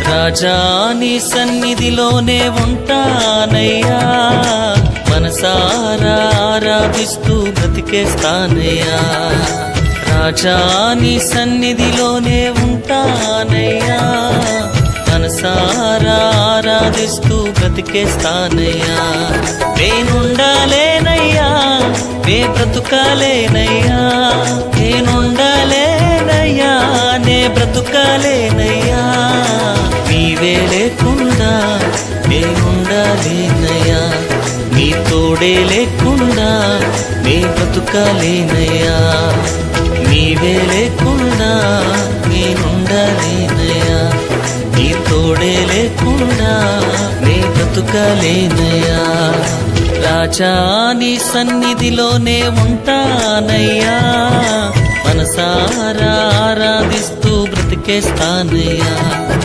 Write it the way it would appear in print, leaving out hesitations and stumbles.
రాజా నీ సన్నిధిలోనే ఉంటానయ్యా, మనసారా ఆరాధిస్తూ బ్రతికేస్తానయ్యా. రాజా నీ సన్నిధిలోనే ఉంటానయ్యా, మనసారా ఆరాధిస్తూ బ్రతికేస్తానయ్యా. నేనుండాలేనయ్యా, నే బ్రతుకాలేనయ్యా, నేనుండాలేనయ్యా, నే బ్రతుకాలేనయ్యా. నీవే లేకుండా నేనుండాలేనయ్యా, నీ తోడే లేకుండా నే బ్రతుకాలేనయ్యా. నీవే లేకుండా నేనుండాలేనయ్యా, నీ తోడే లేకుండా నే బ్రతుకాలేనయ్యా. రాజా నీ సన్నిధిలోనే ఉంటానయ్యా, మనసారా ఆరాధిస్తూ బ్రతికేస్తానయ్యా.